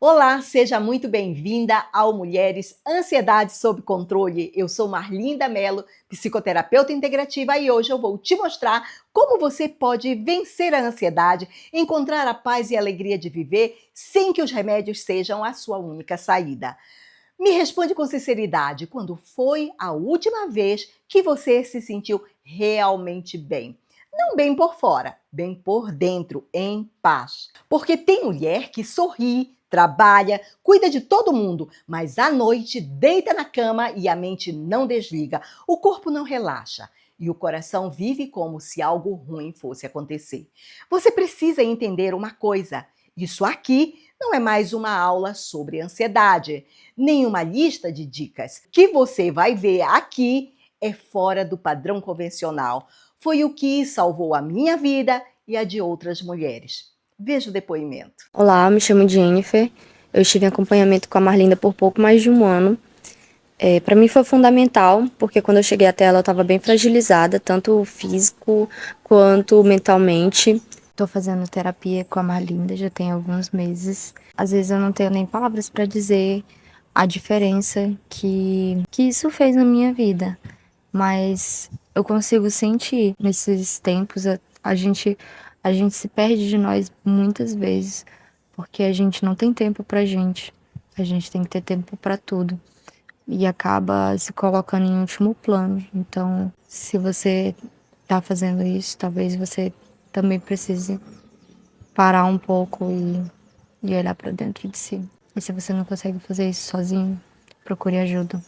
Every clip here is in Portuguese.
Olá, seja muito bem-vinda ao Mulheres Ansiedade Sob Controle. Eu sou Marlinda Mello, psicoterapeuta integrativa, e hoje eu vou te mostrar como você pode vencer a ansiedade, encontrar a paz e a alegria de viver sem que os remédios sejam a sua única saída. Me responde com sinceridade, quando foi a última vez que você se sentiu realmente bem? Não bem por fora, bem por dentro, em paz. Porque tem mulher que sorri, trabalha, cuida de todo mundo, mas à noite deita na cama e a mente não desliga, o corpo não relaxa e o coração vive como se algo ruim fosse acontecer. Você precisa entender uma coisa: isso aqui não é mais uma aula sobre ansiedade, nem uma lista de dicas. O que você vai ver aqui é fora do padrão convencional. Foi o que salvou a minha vida e a de outras mulheres. Veja o depoimento. Olá, me chamo Jennifer. Eu estive em acompanhamento com a Marlinda por pouco mais de um ano. Para mim foi fundamental, porque quando eu cheguei até ela eu estava bem fragilizada, tanto físico quanto mentalmente. Estou fazendo terapia com a Marlinda já tem alguns meses. Às vezes eu não tenho nem palavras para dizer a diferença que isso fez na minha vida, mas eu consigo sentir nesses tempos a gente se perde de nós muitas vezes, porque a gente não tem tempo pra gente. A gente tem que ter tempo pra tudo. E acaba se colocando em último plano. Então, se você tá fazendo isso, talvez você também precise parar um pouco e olhar pra dentro de si. E se você não consegue fazer isso sozinho, procure ajuda.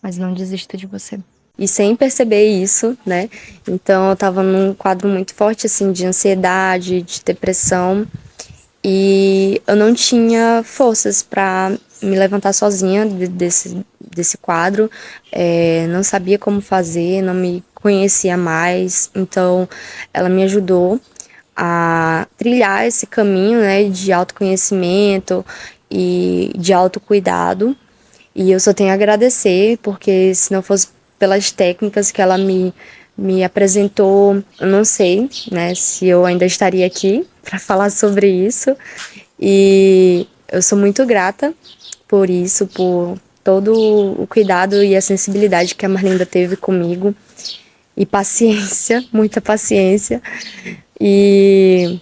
Mas não desista de você. E sem perceber isso, né? Então eu tava num quadro muito forte, assim, de ansiedade, de depressão. E eu não tinha forças para me levantar sozinha desse quadro. Não sabia como fazer, não me conhecia mais. Então ela me ajudou a trilhar esse caminho, né, de autoconhecimento e de autocuidado. E eu só tenho a agradecer, porque se não fosse pelas técnicas que ela me apresentou, eu não sei, né, se eu ainda estaria aqui para falar sobre isso. E eu sou muito grata por isso, por todo o cuidado e a sensibilidade que a Marlinda teve comigo. E paciência, muita paciência. E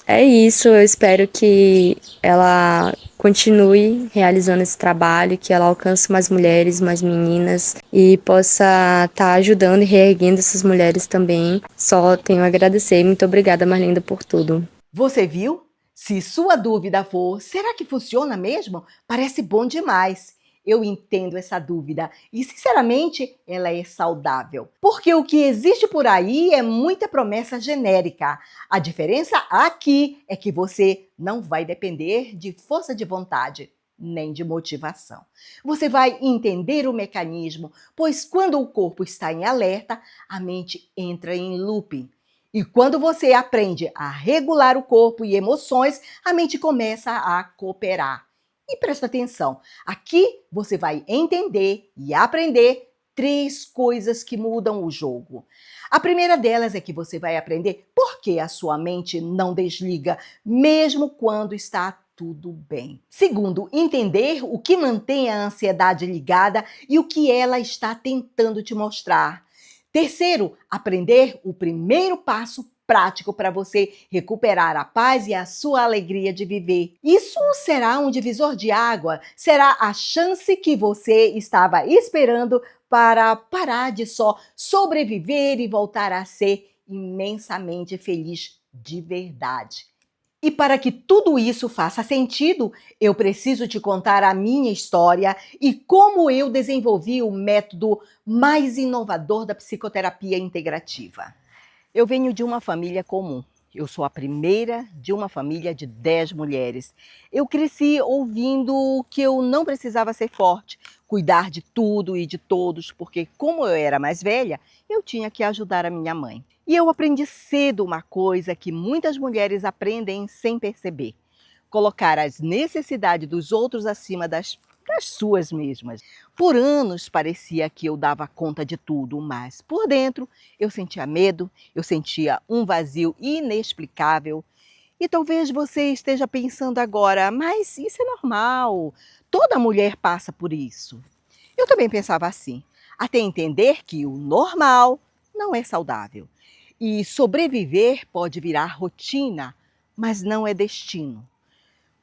é isso, eu espero que ela continue realizando esse trabalho, que ela alcance mais mulheres, mais meninas e possa estar ajudando e reerguendo essas mulheres também. Só tenho a agradecer. Muito obrigada, Marlinda, por tudo. Você viu? Se sua dúvida for, será que funciona mesmo? Parece bom demais. Eu entendo essa dúvida e, sinceramente, ela é saudável. Porque o que existe por aí é muita promessa genérica. A diferença aqui é que você não vai depender de força de vontade, nem de motivação. Você vai entender o mecanismo, pois quando o corpo está em alerta, a mente entra em looping. E quando você aprende a regular o corpo e emoções, a mente começa a cooperar. E presta atenção, aqui você vai entender e aprender 3 coisas que mudam o jogo. A primeira delas é que você vai aprender por que a sua mente não desliga, mesmo quando está tudo bem. Segundo, entender o que mantém a ansiedade ligada e o que ela está tentando te mostrar. Terceiro, aprender o primeiro passo prático para você recuperar a paz e a sua alegria de viver. Isso será um divisor de água, será a chance que você estava esperando para parar de só sobreviver e voltar a ser imensamente feliz de verdade. E para que tudo isso faça sentido, eu preciso te contar a minha história e como eu desenvolvi o método mais inovador da psicoterapia integrativa. Eu venho de uma família comum. Eu sou a primeira de uma família de 10 mulheres. Eu cresci ouvindo que eu não precisava ser forte, cuidar de tudo e de todos, porque como eu era mais velha, eu tinha que ajudar a minha mãe. E eu aprendi cedo uma coisa que muitas mulheres aprendem sem perceber: colocar as necessidades dos outros acima das suas mesmas. Por anos parecia que eu dava conta de tudo, mas por dentro eu sentia medo, eu sentia um vazio inexplicável. E talvez você esteja pensando agora, mas isso é normal, toda mulher passa por isso. Eu também pensava assim, até entender que o normal não é saudável. E sobreviver pode virar rotina, mas não é destino.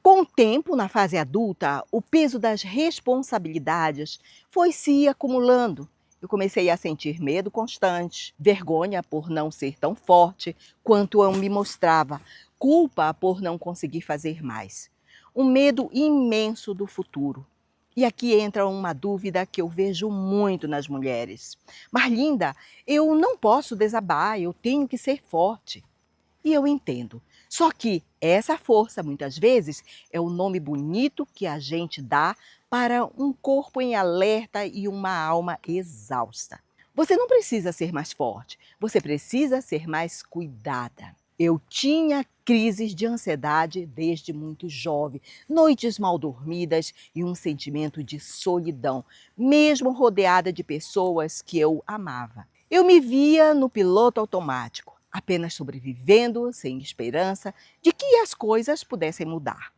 Com o tempo, na fase adulta, o peso das responsabilidades foi se acumulando. Eu comecei a sentir medo constante, vergonha por não ser tão forte quanto eu me mostrava, culpa por não conseguir fazer mais, um medo imenso do futuro. E aqui entra uma dúvida que eu vejo muito nas mulheres. Marlinda, eu não posso desabar, eu tenho que ser forte. E eu entendo. Só que essa força, muitas vezes, é o nome bonito que a gente dá para um corpo em alerta e uma alma exausta. Você não precisa ser mais forte, você precisa ser mais cuidada. Eu tinha crises de ansiedade desde muito jovem, noites mal dormidas e um sentimento de solidão, mesmo rodeada de pessoas que eu amava. Eu me via no piloto automático, apenas sobrevivendo, sem esperança de que as coisas pudessem mudar.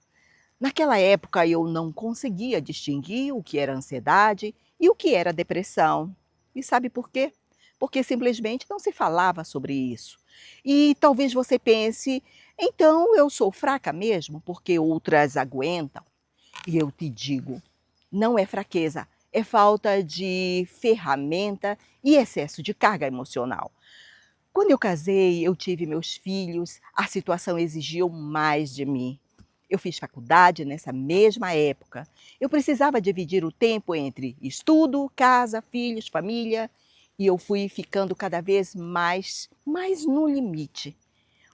Naquela época eu não conseguia distinguir o que era ansiedade e o que era depressão. E sabe por quê? Porque simplesmente não se falava sobre isso. E talvez você pense, então eu sou fraca mesmo porque outras aguentam. E eu te digo, não é fraqueza, é falta de ferramenta e excesso de carga emocional. Quando eu casei, eu tive meus filhos, a situação exigiu mais de mim. Eu fiz faculdade nessa mesma época. Eu precisava dividir o tempo entre estudo, casa, filhos, família, e eu fui ficando cada vez mais no limite.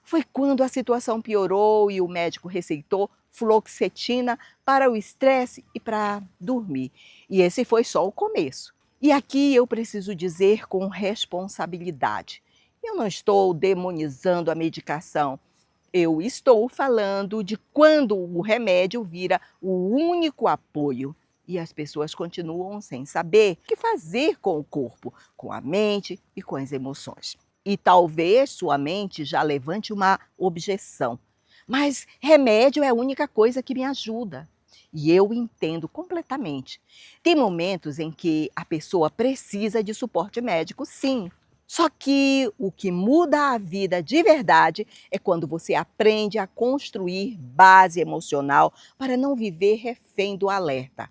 Foi quando a situação piorou e o médico receitou fluoxetina para o estresse e para dormir. E esse foi só o começo. E aqui eu preciso dizer com responsabilidade. Eu não estou demonizando a medicação. Eu estou falando de quando o remédio vira o único apoio e as pessoas continuam sem saber o que fazer com o corpo, com a mente e com as emoções. E talvez sua mente já levante uma objeção. Mas remédio é a única coisa que me ajuda. E eu entendo completamente. Tem momentos em que a pessoa precisa de suporte médico, sim. Só que o que muda a vida de verdade é quando você aprende a construir base emocional para não viver refém do alerta.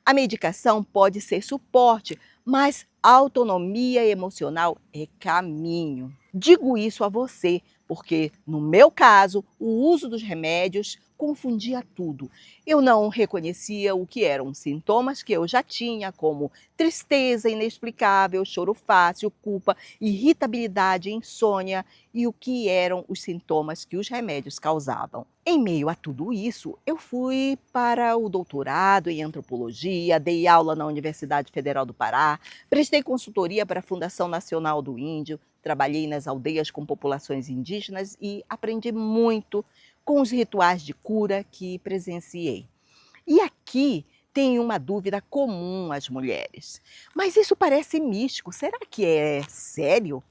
A medicação pode ser suporte, mas autonomia emocional é caminho. Digo isso a você, porque no meu caso, o uso dos remédios confundia tudo. Eu não reconhecia o que eram sintomas que eu já tinha, como tristeza inexplicável, choro fácil, culpa, irritabilidade, insônia, e o que eram os sintomas que os remédios causavam. Em meio a tudo isso, eu fui para o doutorado em antropologia, dei aula na Universidade Federal do Pará, prestei consultoria para a Fundação Nacional do Índio, trabalhei nas aldeias com populações indígenas e aprendi muito com os rituais de cura que presenciei. E aqui tem uma dúvida comum às mulheres. Mas isso parece místico, será que é sério?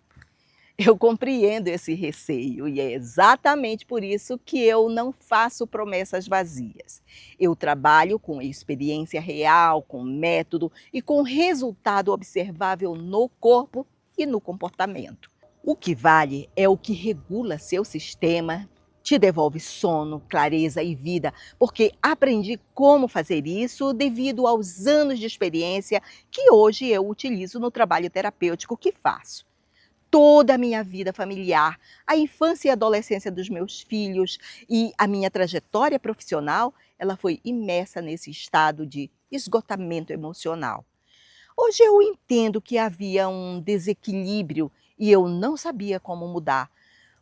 Eu compreendo esse receio e é exatamente por isso que eu não faço promessas vazias. Eu trabalho com experiência real, com método e com resultado observável no corpo e no comportamento. O que vale é o que regula seu sistema, te devolve sono, clareza e vida, porque aprendi como fazer isso devido aos anos de experiência que hoje eu utilizo no trabalho terapêutico que faço. Toda a minha vida familiar, a infância e adolescência dos meus filhos e a minha trajetória profissional, ela foi imersa nesse estado de esgotamento emocional. Hoje eu entendo que havia um desequilíbrio e eu não sabia como mudar,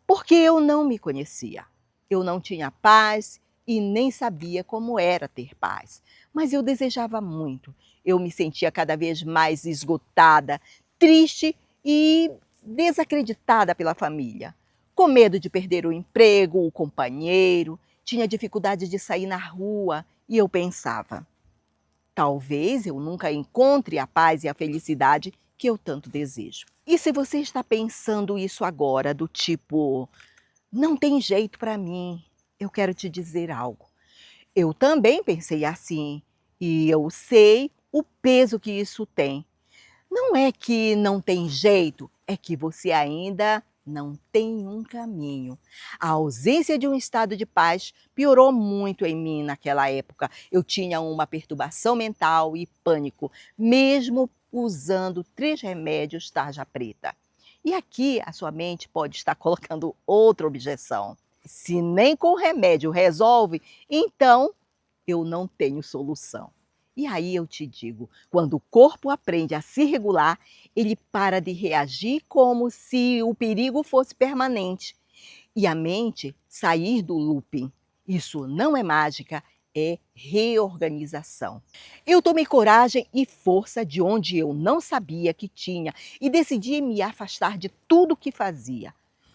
porque eu não me conhecia. Eu não tinha paz e nem sabia como era ter paz, mas eu desejava muito. Eu me sentia cada vez mais esgotada, triste e desacreditada pela família, com medo de perder o emprego, o companheiro, tinha dificuldade de sair na rua e eu pensava, talvez eu nunca encontre a paz e a felicidade que eu tanto desejo. E se você está pensando isso agora, do tipo, Não tem jeito para mim. Eu quero te dizer algo. Eu também pensei assim, e eu sei o peso que isso tem. Não é que não tem jeito, é que você ainda não tem um caminho. A ausência de um estado de paz piorou muito em mim naquela época. Eu tinha uma perturbação mental e pânico, mesmo usando 3 remédios tarja preta. E aqui a sua mente pode estar colocando outra objeção. Se nem com remédio resolve, então eu não tenho solução. E aí eu te digo, quando o corpo aprende a se regular, ele para de reagir como se o perigo fosse permanente. E a mente sair do looping. Isso não é mágica, é reorganização. Eu tomei coragem e força de onde eu não sabia que tinha e decidi me afastar de tudo que fazia.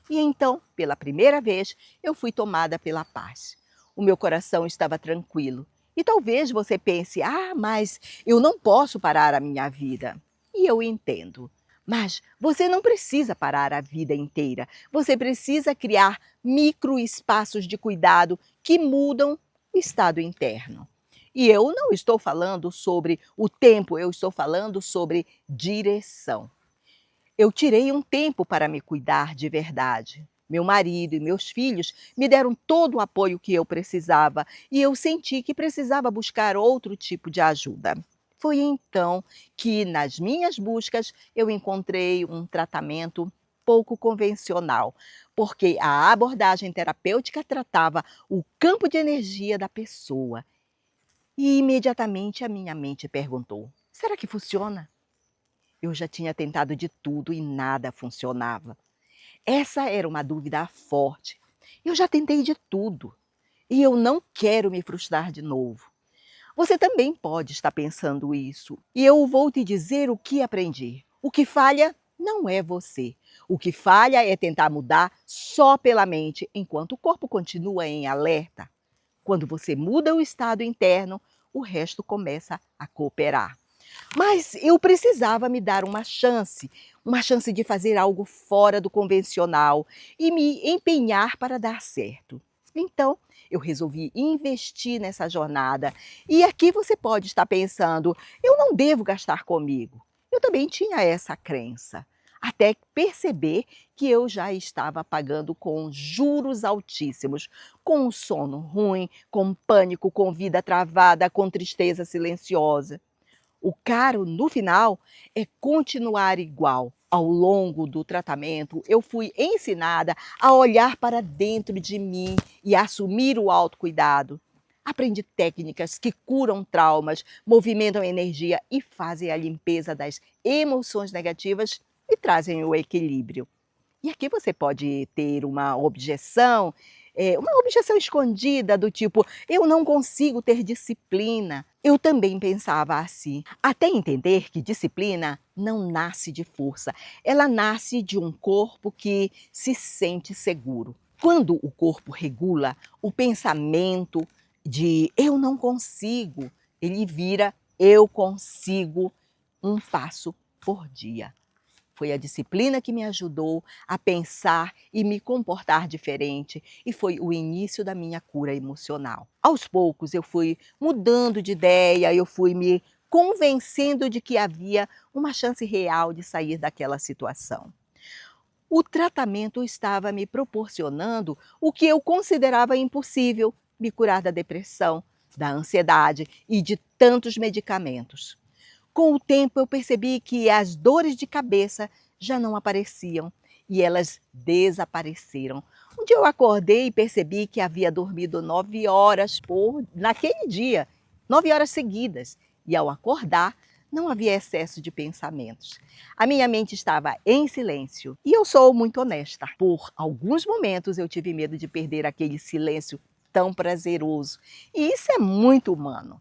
E então, pela primeira vez, eu fui tomada pela paz. O meu coração estava tranquilo. E talvez você pense, mas eu não posso parar a minha vida. E eu entendo. Mas você não precisa parar a vida inteira. Você precisa criar micro espaços de cuidado que mudam o estado interno. E eu não estou falando sobre o tempo, eu estou falando sobre direção. Eu tirei um tempo para me cuidar de verdade. Meu marido e meus filhos me deram todo o apoio que eu precisava e eu senti que precisava buscar outro tipo de ajuda. Foi então que, nas minhas buscas, eu encontrei um tratamento pouco convencional, porque a abordagem terapêutica tratava o campo de energia da pessoa. E imediatamente a minha mente perguntou: será que funciona? Eu já tinha tentado de tudo e nada funcionava. Essa era uma dúvida forte. Eu já tentei de tudo e eu não quero me frustrar de novo. Você também pode estar pensando isso. E eu vou te dizer o que aprendi. O que falha não é você. O que falha é tentar mudar só pela mente, enquanto o corpo continua em alerta. Quando você muda o estado interno, o resto começa a cooperar. Mas eu precisava me dar uma chance de fazer algo fora do convencional e me empenhar para dar certo. Então, eu resolvi investir nessa jornada. E aqui você pode estar pensando, eu não devo gastar comigo. Eu também tinha essa crença, até perceber que eu já estava pagando com juros altíssimos, com sono ruim, com pânico, com vida travada, com tristeza silenciosa. O caro, no final, é continuar igual. Ao longo do tratamento, eu fui ensinada a olhar para dentro de mim e assumir o autocuidado. Aprendi técnicas que curam traumas, movimentam energia e fazem a limpeza das emoções negativas e trazem o equilíbrio. E aqui você pode ter uma objeção escondida do tipo, eu não consigo ter disciplina. Eu também pensava assim, até entender que disciplina não nasce de força, ela nasce de um corpo que se sente seguro. Quando o corpo regula, o pensamento de eu não consigo, ele vira eu consigo, um passo por dia. Foi a disciplina que me ajudou a pensar e me comportar diferente e foi o início da minha cura emocional. Aos poucos eu fui mudando de ideia, eu fui me convencendo de que havia uma chance real de sair daquela situação. O tratamento estava me proporcionando o que eu considerava impossível, me curar da depressão, da ansiedade e de tantos medicamentos. Com o tempo, eu percebi que as dores de cabeça já não apareciam e elas desapareceram. Um dia eu acordei e percebi que havia dormido 9 horas naquele dia, 9 horas seguidas. E ao acordar, não havia excesso de pensamentos. A minha mente estava em silêncio. E eu sou muito honesta. Por alguns momentos eu tive medo de perder aquele silêncio tão prazeroso. E isso é muito humano.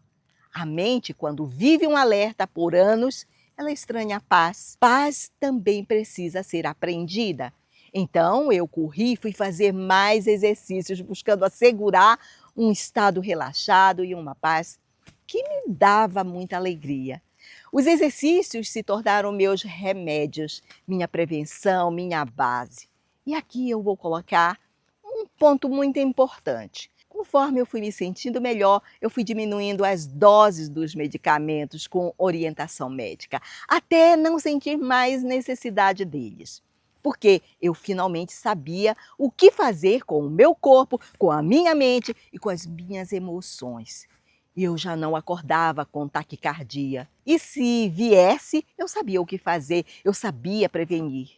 A mente, quando vive um alerta por anos, ela estranha a paz. Paz também precisa ser aprendida. Então, eu corri e fui fazer mais exercícios, buscando assegurar um estado relaxado e uma paz que me dava muita alegria. Os exercícios se tornaram meus remédios, minha prevenção, minha base. E aqui eu vou colocar Ponto muito importante. Conforme eu fui me sentindo melhor, eu fui diminuindo as doses dos medicamentos com orientação médica, até não sentir mais necessidade deles. Porque eu finalmente sabia o que fazer com o meu corpo, com a minha mente e com as minhas emoções. Eu já não acordava com taquicardia. E se viesse, eu sabia o que fazer, eu sabia prevenir.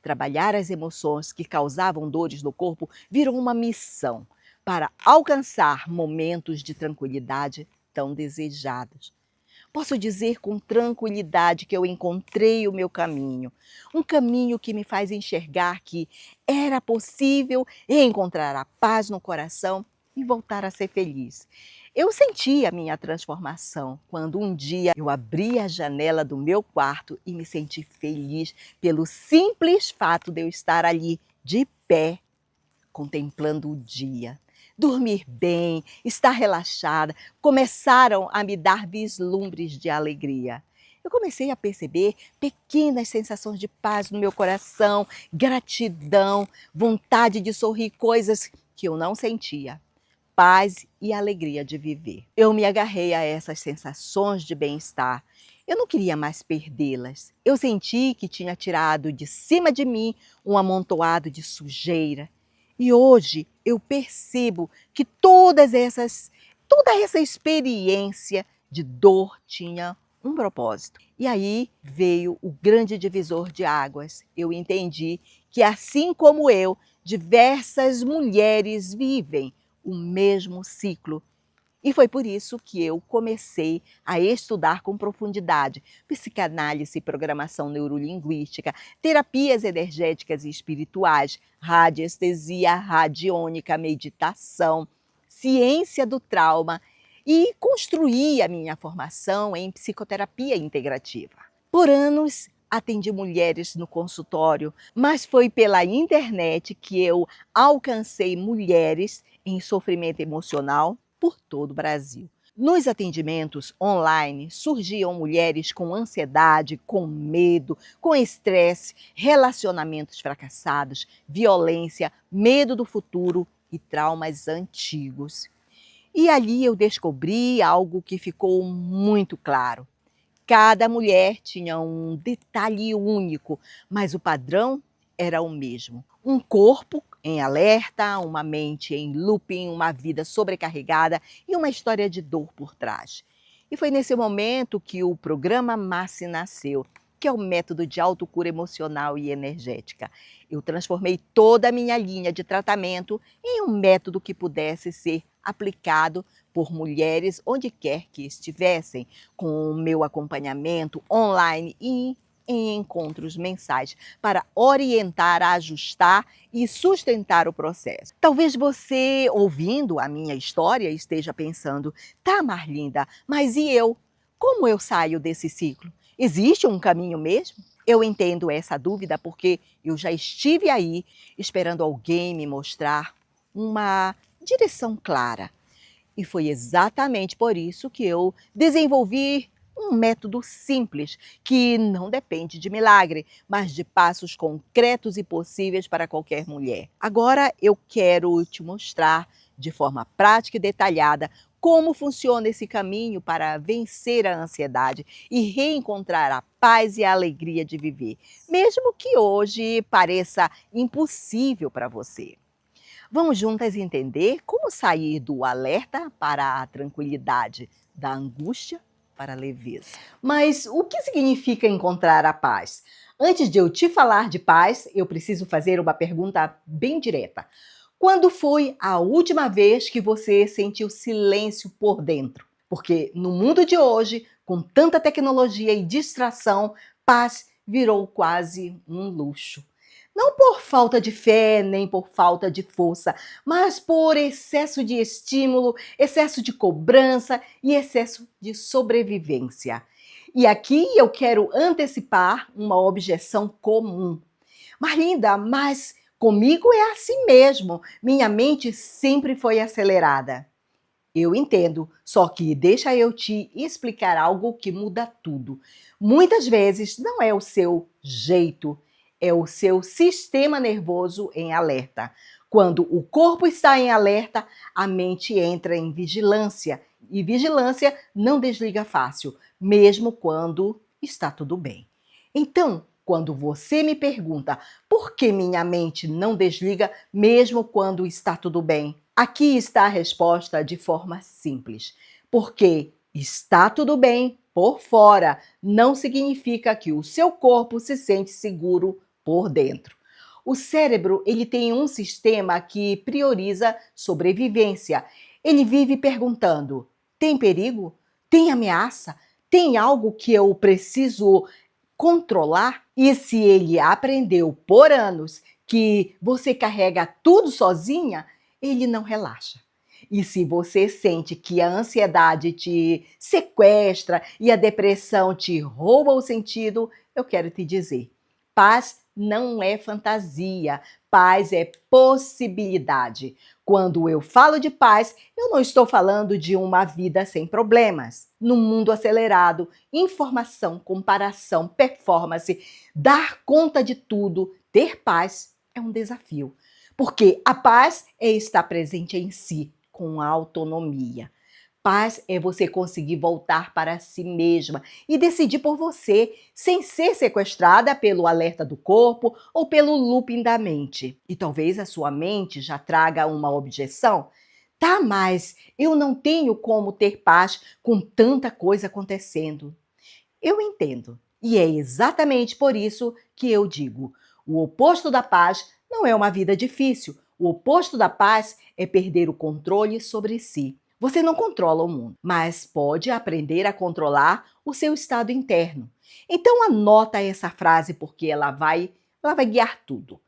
Trabalhar as emoções que causavam dores no corpo virou uma missão para alcançar momentos de tranquilidade tão desejados. Posso dizer com tranquilidade que eu encontrei o meu caminho, um caminho que me faz enxergar que era possível encontrar a paz no coração e voltar a ser feliz. Eu senti a minha transformação quando um dia eu abri a janela do meu quarto e me senti feliz pelo simples fato de eu estar ali de pé, contemplando o dia. Dormir bem, estar relaxada, começaram a me dar vislumbres de alegria. Eu comecei a perceber pequenas sensações de paz no meu coração, gratidão, vontade de sorrir, coisas que eu não sentia. Paz e alegria de viver. Eu me agarrei a essas sensações de bem-estar. Eu não queria mais perdê-las. Eu senti que tinha tirado de cima de mim um amontoado de sujeira. E hoje eu percebo que toda essa experiência de dor tinha um propósito. E aí veio o grande divisor de águas. Eu entendi que, assim como eu, diversas mulheres vivem o mesmo ciclo. E foi por isso que eu comecei a estudar com profundidade psicanálise, programação neurolinguística, terapias energéticas e espirituais, radiestesia radiônica, meditação, ciência do trauma e construí a minha formação em psicoterapia integrativa. Por anos, atendi mulheres no consultório, mas foi pela internet que eu alcancei mulheres em sofrimento emocional por todo o Brasil. Nos atendimentos online surgiam mulheres com ansiedade, com medo, com estresse, relacionamentos fracassados, violência, medo do futuro e traumas antigos. E ali eu descobri algo que ficou muito claro. Cada mulher tinha um detalhe único, mas o padrão era o mesmo. Um corpo em alerta, uma mente em looping, uma vida sobrecarregada e uma história de dor por trás. E foi nesse momento que o programa Massi nasceu, que é o método de autocura emocional e energética. Eu transformei toda a minha linha de tratamento em um método que pudesse ser aplicado por mulheres onde quer que estivessem, com o meu acompanhamento online e em encontros mensais para orientar, ajustar e sustentar o processo. Talvez você, ouvindo a minha história, esteja pensando: tá, Marlinda, mas e eu? Como eu saio desse ciclo? Existe um caminho mesmo? Eu entendo essa dúvida porque eu já estive aí esperando alguém me mostrar uma direção clara. E foi exatamente por isso que eu desenvolvi um método simples, que não depende de milagre, mas de passos concretos e possíveis para qualquer mulher. Agora eu quero te mostrar de forma prática e detalhada como funciona esse caminho para vencer a ansiedade e reencontrar a paz e a alegria de viver, mesmo que hoje pareça impossível para você. Vamos juntas entender como sair do alerta para a tranquilidade, da angústia para a leveza. Mas o que significa encontrar a paz? Antes de eu te falar de paz, eu preciso fazer uma pergunta bem direta. Quando foi a última vez que você sentiu silêncio por dentro? Porque no mundo de hoje, com tanta tecnologia e distração, paz virou quase um luxo. Não por falta de fé, nem por falta de força, mas por excesso de estímulo, excesso de cobrança e excesso de sobrevivência. E aqui eu quero antecipar uma objeção comum. Marlinda, mas comigo é assim mesmo. Minha mente sempre foi acelerada. Eu entendo, só que deixa eu te explicar algo que muda tudo. Muitas vezes não é o seu jeito, é o seu sistema nervoso em alerta. Quando o corpo está em alerta, a mente entra em vigilância. E vigilância não desliga fácil, mesmo quando está tudo bem. Então, quando você me pergunta por que minha mente não desliga mesmo quando está tudo bem, aqui está a resposta de forma simples. Porque está tudo bem por fora não significa que o seu corpo se sente seguro por dentro. O cérebro, ele tem um sistema que prioriza sobrevivência. Ele vive perguntando: tem perigo? Tem ameaça? Tem algo que eu preciso controlar? E se ele aprendeu por anos que você carrega tudo sozinha, ele não relaxa. E se você sente que a ansiedade te sequestra e a depressão te rouba o sentido, eu quero te dizer: paz não é fantasia, paz é possibilidade. Quando eu falo de paz, eu não estou falando de uma vida sem problemas. No mundo acelerado, informação, comparação, performance, dar conta de tudo, ter paz é um desafio. Porque a paz é estar presente em si, com autonomia. Paz é você conseguir voltar para si mesma e decidir por você, sem ser sequestrada pelo alerta do corpo ou pelo looping da mente. E talvez a sua mente já traga uma objeção. Tá, mas eu não tenho como ter paz com tanta coisa acontecendo. Eu entendo. E é exatamente por isso que eu digo: o oposto da paz não é uma vida difícil. O oposto da paz é perder o controle sobre si. Você não controla o mundo, mas pode aprender a controlar o seu estado interno. Então anota essa frase porque ela vai guiar tudo.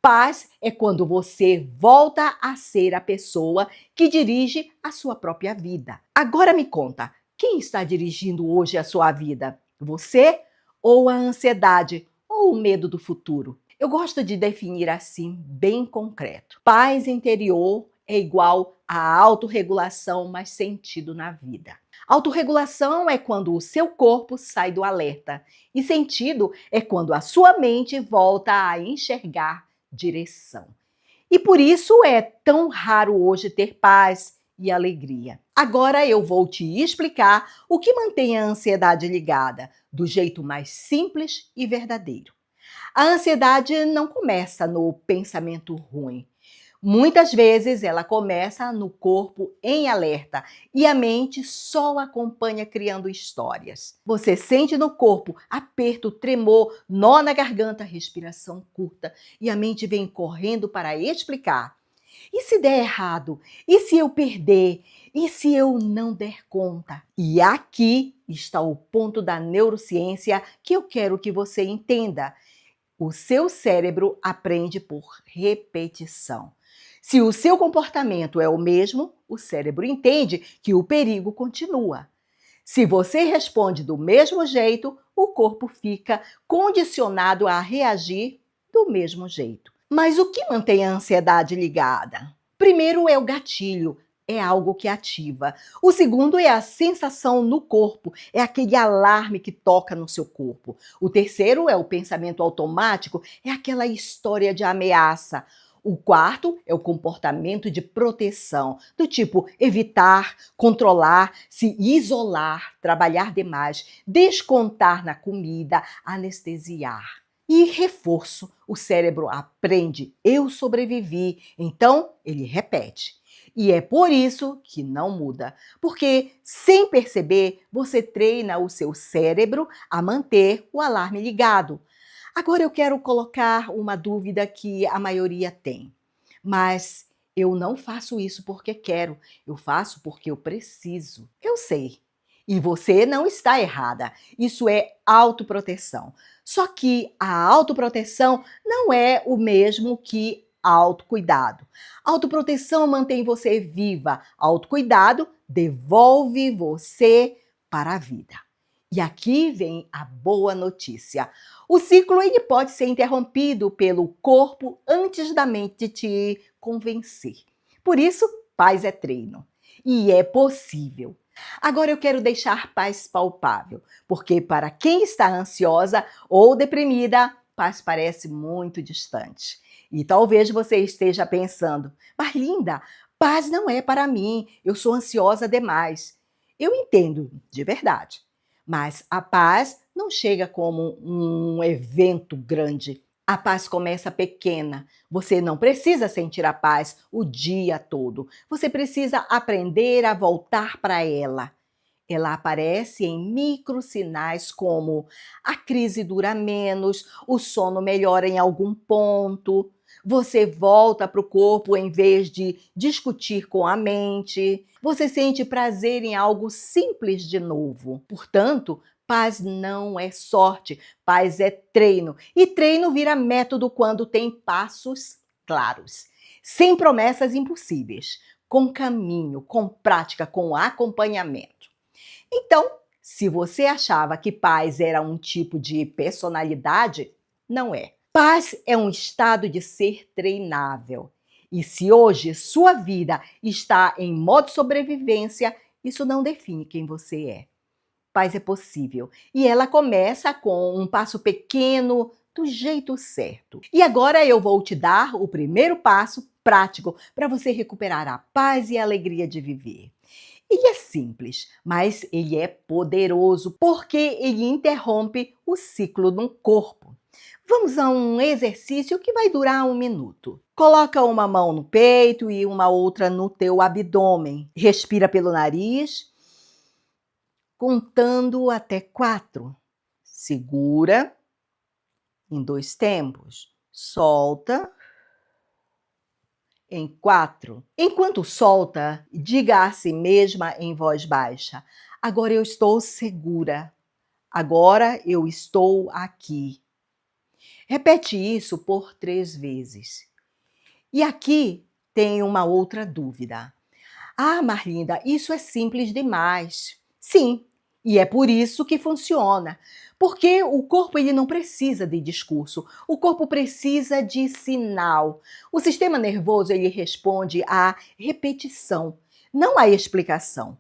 Paz é quando você volta a ser a pessoa que dirige a sua própria vida. Agora me conta, quem está dirigindo hoje a sua vida? Você ou a ansiedade ou o medo do futuro? Eu gosto de definir assim, bem concreto. Paz interior é igual a autorregulação mais sentido na vida. Autorregulação é quando o seu corpo sai do alerta e sentido é quando a sua mente volta a enxergar direção. E por isso é tão raro hoje ter paz e alegria. Agora eu vou te explicar o que mantém a ansiedade ligada, do jeito mais simples e verdadeiro. A ansiedade não começa no pensamento ruim. Muitas vezes ela começa no corpo em alerta e a mente só acompanha criando histórias. Você sente no corpo aperto, tremor, nó na garganta, respiração curta e a mente vem correndo para explicar. E se der errado? E se eu perder? E se eu não der conta? E aqui está o ponto da neurociência que eu quero que você entenda. O seu cérebro aprende por repetição. Se o seu comportamento é o mesmo, o cérebro entende que o perigo continua. Se você responde do mesmo jeito, o corpo fica condicionado a reagir do mesmo jeito. Mas o que mantém a ansiedade ligada? Primeiro é o gatilho, é algo que ativa. O segundo é a sensação no corpo, é aquele alarme que toca no seu corpo. O terceiro é o pensamento automático, é aquela história de ameaça. O quarto é o comportamento de proteção, do tipo evitar, controlar, se isolar, trabalhar demais, descontar na comida, anestesiar. E reforço, o cérebro aprende, eu sobrevivi, então ele repete. E é por isso que não muda, porque sem perceber, você treina o seu cérebro a manter o alarme ligado. Agora eu quero colocar uma dúvida que a maioria tem. Mas eu não faço isso porque quero, eu faço porque eu preciso. Eu sei. E você não está errada. Isso é autoproteção. Só que a autoproteção não é o mesmo que autocuidado. Autoproteção mantém você viva. Autocuidado devolve você para a vida. E aqui vem a boa notícia. O ciclo ele pode ser interrompido pelo corpo antes da mente te convencer. Por isso, paz é treino. E é possível. Agora eu quero deixar paz palpável, porque para quem está ansiosa ou deprimida, paz parece muito distante. E talvez você esteja pensando, mas Linda, paz não é para mim, eu sou ansiosa demais. Eu entendo, de verdade. Mas a paz não chega como um evento grande. A paz começa pequena. Você não precisa sentir a paz o dia todo. Você precisa aprender a voltar para ela. Ela aparece em microsinais como a crise dura menos, o sono melhora em algum ponto, você volta para o corpo em vez de discutir com a mente, você sente prazer em algo simples de novo. Portanto, paz não é sorte, paz é treino. E treino vira método quando tem passos claros, sem promessas impossíveis, com caminho, com prática, com acompanhamento. Então, se você achava que paz era um tipo de personalidade, não é. Paz é um estado de ser treinável. E se hoje sua vida está em modo sobrevivência, isso não define quem você é. Paz é possível. E ela começa com um passo pequeno, do jeito certo. E agora eu vou te dar o primeiro passo prático para você recuperar a paz e a alegria de viver. Ele é simples, mas ele é poderoso porque ele interrompe o ciclo no corpo. Vamos a um exercício que vai durar 1 minuto. Coloca uma mão no peito e uma outra no teu abdômen. Respira pelo nariz, contando até 4. Segura em 2 tempos. Solta em 4. Enquanto solta, diga a si mesma em voz baixa: agora eu estou segura. Agora eu estou aqui. Repete isso por 3 vezes. E aqui tem uma outra dúvida. Ah, Marlinda, isso é simples demais. Sim, e é por isso que funciona. Porque o corpo ele não precisa de discurso, o corpo precisa de sinal. O sistema nervoso ele responde à repetição, não à explicação.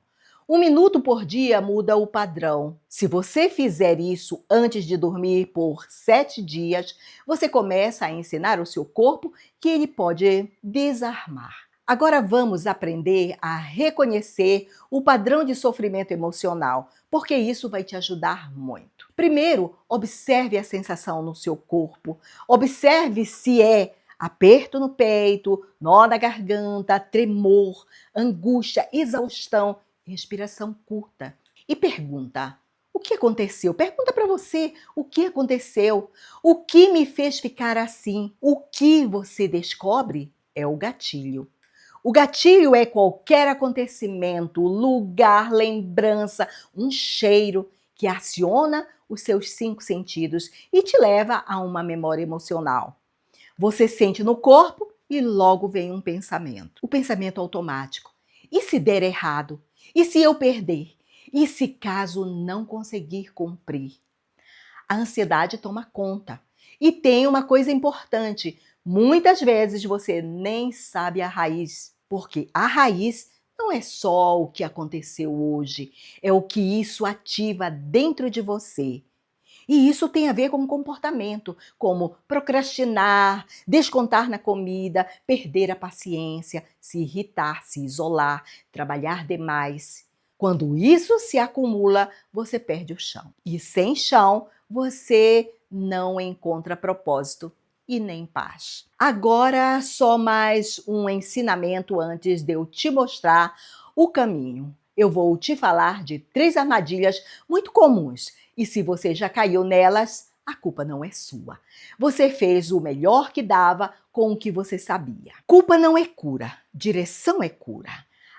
1 minuto por dia muda o padrão. Se você fizer isso antes de dormir por 7 dias, você começa a ensinar o seu corpo que ele pode desarmar. Agora vamos aprender a reconhecer o padrão de sofrimento emocional, porque isso vai te ajudar muito. Primeiro, observe a sensação no seu corpo. Observe se é aperto no peito, nó na garganta, tremor, angústia, exaustão, respiração curta. E pergunta: o que aconteceu? Pergunta para você: o que aconteceu? O que me fez ficar assim? O que você descobre é o gatilho. O gatilho é qualquer acontecimento, lugar, lembrança, um cheiro que aciona os seus 5 sentidos e te leva a uma memória emocional. Você sente no corpo e logo vem um pensamento. O pensamento automático. E se der errado? E se eu perder? E se caso não conseguir cumprir? A ansiedade toma conta. E tem uma coisa importante: muitas vezes você nem sabe a raiz, porque a raiz não é só o que aconteceu hoje, é o que isso ativa dentro de você. E isso tem a ver com comportamento, como procrastinar, descontar na comida, perder a paciência, se irritar, se isolar, trabalhar demais. Quando isso se acumula, você perde o chão. E sem chão, você não encontra propósito e nem paz. Agora, só mais um ensinamento antes de eu te mostrar o caminho. Eu vou te falar de 3 armadilhas muito comuns. E se você já caiu nelas, a culpa não é sua. Você fez o melhor que dava com o que você sabia. Culpa não é cura, direção é cura.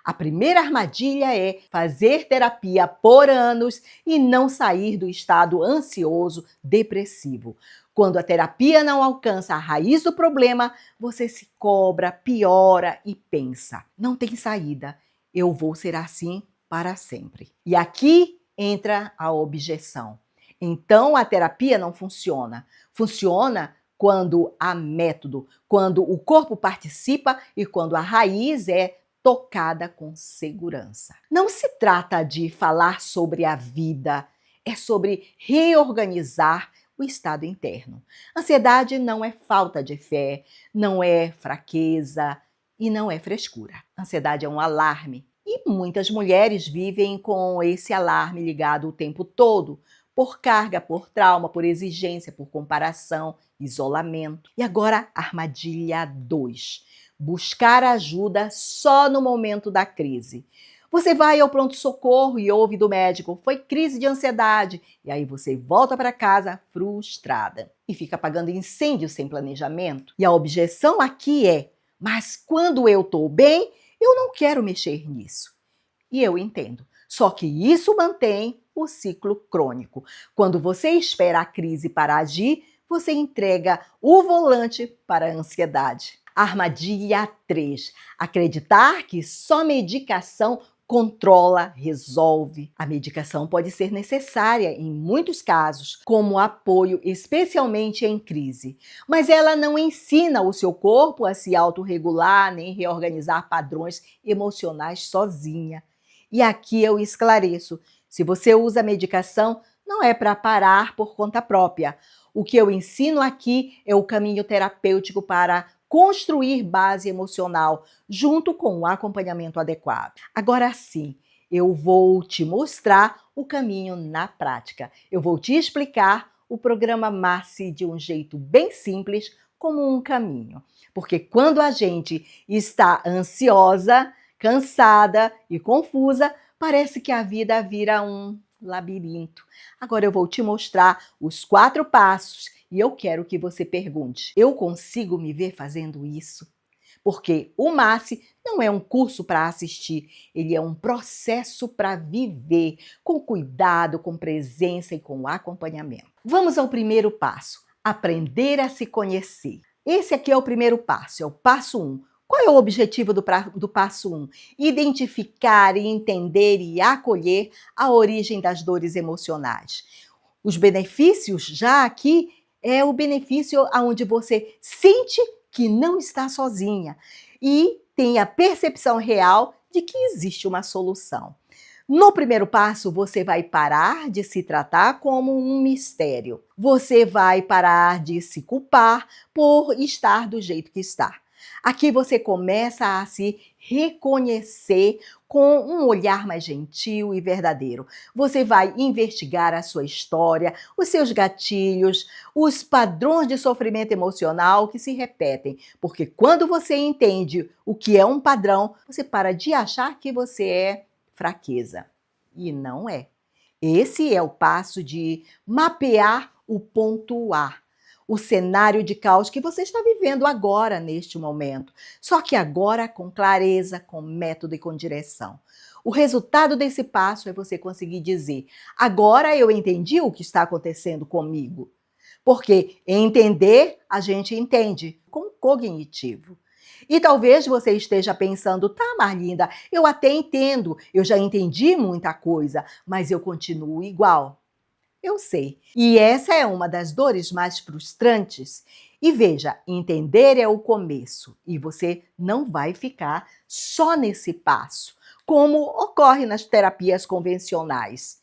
A primeira armadilha é fazer terapia por anos e não sair do estado ansioso, depressivo. Quando a terapia não alcança a raiz do problema, você se cobra, piora e pensa: não tem saída, eu vou ser assim para sempre. E aqui entra a objeção. Então a terapia não funciona. Funciona quando há método, quando o corpo participa e quando a raiz é tocada com segurança. Não se trata de falar sobre a vida, é sobre reorganizar o estado interno. Ansiedade não é falta de fé, não é fraqueza e não é frescura. Ansiedade é um alarme. E muitas mulheres vivem com esse alarme ligado o tempo todo, por carga, por trauma, por exigência, por comparação, isolamento. E agora, armadilha 2. Buscar ajuda só no momento da crise. Você vai ao pronto-socorro e ouve do médico, foi crise de ansiedade. E aí você volta para casa frustrada e fica apagando incêndio sem planejamento. E a objeção aqui é, mas quando eu estou bem, eu não quero mexer nisso. E eu entendo. Só que isso mantém o ciclo crônico. Quando você espera a crise para agir, você entrega o volante para a ansiedade. Armadilha 3. Acreditar que só medicação controla, resolve. A medicação pode ser necessária em muitos casos, como apoio, especialmente em crise. Mas ela não ensina o seu corpo a se autorregular nem reorganizar padrões emocionais sozinha. E aqui eu esclareço: se você usa medicação, não é para parar por conta própria. O que eu ensino aqui é o caminho terapêutico para construir base emocional, junto com o acompanhamento adequado. Agora sim, eu vou te mostrar o caminho na prática. Eu vou te explicar o programa Marci de um jeito bem simples, como um caminho. Porque quando a gente está ansiosa, cansada e confusa, parece que a vida vira um labirinto. Agora eu vou te mostrar os 4 passos e eu quero que você pergunte: eu consigo me ver fazendo isso? Porque o MASSE não é um curso para assistir, ele é um processo para viver, com cuidado, com presença e com acompanhamento. Vamos ao primeiro passo: aprender a se conhecer. Esse aqui é o primeiro passo, é o passo 1. Qual é o objetivo do passo 1? Identificar, entender e acolher a origem das dores emocionais. Os benefícios já aqui é o benefício onde você sente que não está sozinha e tem a percepção real de que existe uma solução. No primeiro passo, você vai parar de se tratar como um mistério. Você vai parar de se culpar por estar do jeito que está. Aqui você começa a se reconhecer com um olhar mais gentil e verdadeiro. Você vai investigar a sua história, os seus gatilhos, os padrões de sofrimento emocional que se repetem. Porque quando você entende o que é um padrão, você para de achar que você é fraqueza. E não é. Esse é o passo de mapear o ponto A, o cenário de caos que você está vivendo agora, neste momento. Só que agora com clareza, com método e com direção. O resultado desse passo é você conseguir dizer: agora eu entendi o que está acontecendo comigo. Porque entender, a gente entende com cognitivo. E talvez você esteja pensando: tá, Marlinda, eu até entendo, eu já entendi muita coisa, mas eu continuo igual. Eu sei. E essa é uma das dores mais frustrantes. E veja, entender é o começo e você não vai ficar só nesse passo, como ocorre nas terapias convencionais.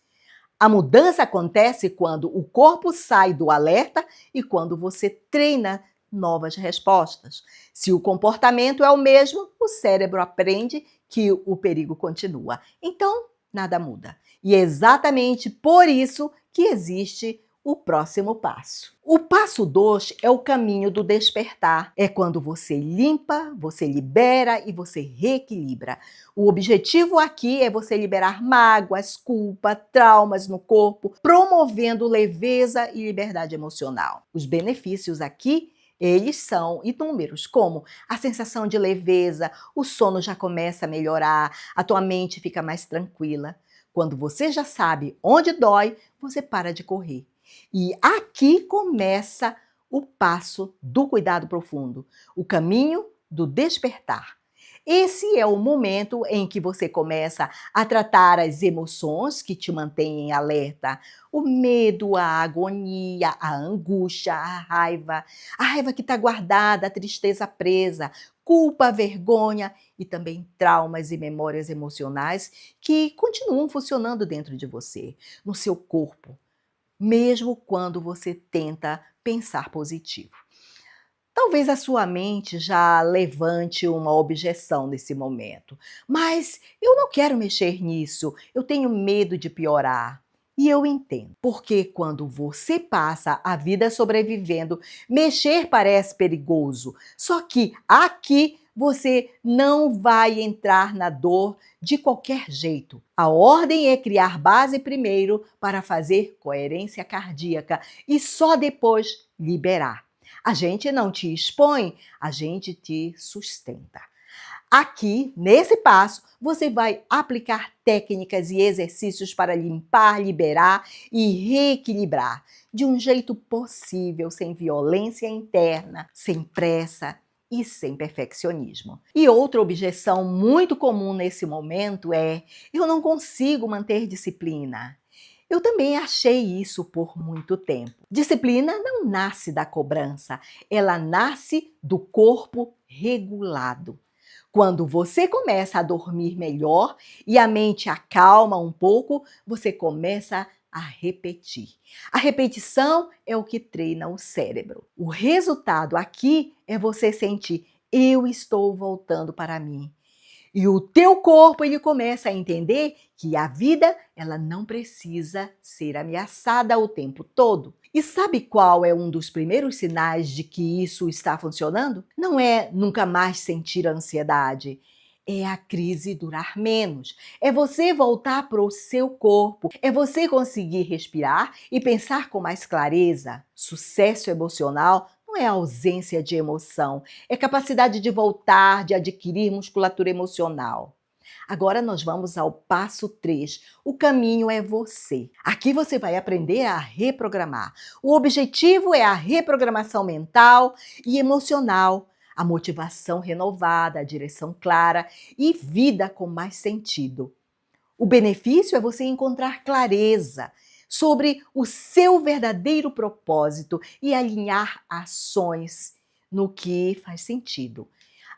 A mudança acontece quando o corpo sai do alerta e quando você treina novas respostas. Se o comportamento é o mesmo, o cérebro aprende que o perigo continua. Então, nada muda. E é exatamente por isso que existe o próximo passo. O passo 2 é o caminho do despertar. É quando você limpa, você libera e você reequilibra. O objetivo aqui é você liberar mágoas, culpa, traumas no corpo, promovendo leveza e liberdade emocional. Os benefícios aqui, eles são inúmeros, como a sensação de leveza, o sono já começa a melhorar, a tua mente fica mais tranquila. Quando você já sabe onde dói, você para de correr. E aqui começa o passo do cuidado profundo, o caminho do despertar. Esse é o momento em que você começa a tratar as emoções que te mantêm em alerta. O medo, a agonia, a angústia, a raiva que está guardada, a tristeza presa, culpa, vergonha e também traumas e memórias emocionais que continuam funcionando dentro de você, no seu corpo. mesmo quando você tenta pensar positivo. Talvez a sua mente já levante uma objeção nesse momento. Mas eu não quero mexer nisso, eu tenho medo de piorar. E eu entendo, porque quando você passa a vida sobrevivendo, mexer parece perigoso. Só que aqui você não vai entrar na dor de qualquer jeito. A ordem é criar base primeiro para fazer coerência cardíaca e só depois liberar. A gente não te expõe, a gente te sustenta. Aqui, nesse passo, você vai aplicar técnicas e exercícios para limpar, liberar e reequilibrar de um jeito possível, sem violência interna, sem pressa e sem perfeccionismo. E outra objeção muito comum nesse momento é: eu não consigo manter disciplina. Eu também achei isso por muito tempo. Disciplina não nasce da cobrança, ela nasce do corpo regulado. Quando você começa a dormir melhor e a mente acalma um pouco, você começa a repetir. A repetição é o que treina o cérebro. O resultado aqui é você sentir: eu estou voltando para mim. E o teu corpo ele começa a entender que a vida ela não precisa ser ameaçada o tempo todo. E sabe qual é um dos primeiros sinais de que isso está funcionando? Não é nunca mais sentir ansiedade. É a crise durar menos. É você voltar para o seu corpo. É você conseguir respirar e pensar com mais clareza. Sucesso emocional não é ausência de emoção, é capacidade de voltar, de adquirir musculatura emocional. Agora nós vamos ao passo 3. O caminho é você. Aqui você vai aprender a reprogramar. O objetivo é a reprogramação mental e emocional, a motivação renovada, a direção clara e vida com mais sentido. O benefício é você encontrar clareza sobre o seu verdadeiro propósito e alinhar ações no que faz sentido.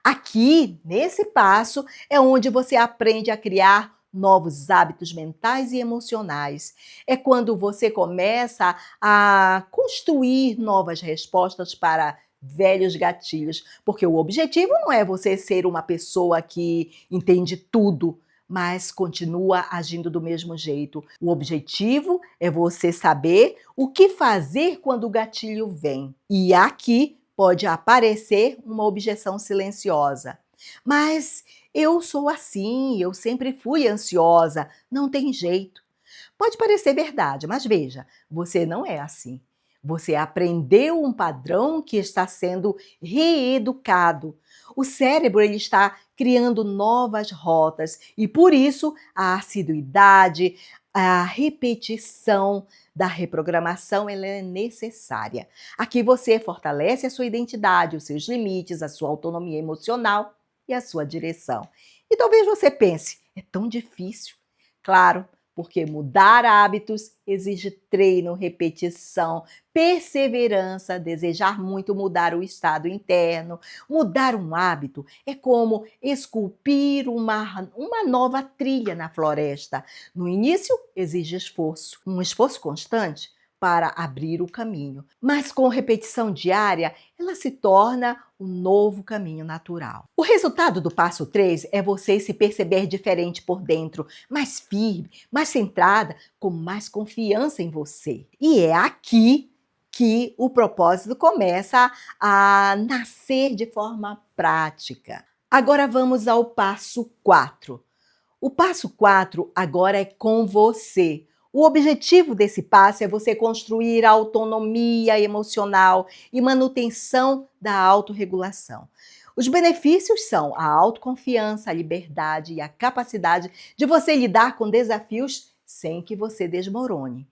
Aqui, nesse passo, é onde você aprende a criar novos hábitos mentais e emocionais. É quando você começa a construir novas respostas para velhos gatilhos, porque o objetivo não é você ser uma pessoa que entende tudo, mas continua agindo do mesmo jeito. O objetivo é você saber o que fazer quando o gatilho vem. E aqui pode aparecer uma objeção silenciosa. Mas eu sou assim, eu sempre fui ansiosa, não tem jeito. Pode parecer verdade, mas veja, você não é assim. Você aprendeu um padrão que está sendo reeducado. O cérebro ele está criando novas rotas e por isso a assiduidade, a repetição da reprogramação ela é necessária. Aqui você fortalece a sua identidade, os seus limites, a sua autonomia emocional e a sua direção. E talvez você pense, é tão difícil. Claro, porque mudar hábitos exige treino, repetição, perseverança, desejar muito mudar o estado interno. Mudar um hábito é como esculpir uma nova trilha na floresta. No início, exige esforço, um esforço constante para abrir o caminho. Mas com repetição diária, ela se torna um novo caminho natural. O resultado do passo 3 é você se perceber diferente por dentro, mais firme, mais centrada, com mais confiança em você. E é aqui que o propósito começa a nascer de forma prática. Agora vamos ao passo 4. O passo 4 agora é com você. O objetivo desse passo é você construir a autonomia emocional e manutenção da autorregulação. Os benefícios são a autoconfiança, a liberdade e a capacidade de você lidar com desafios sem que você desmorone.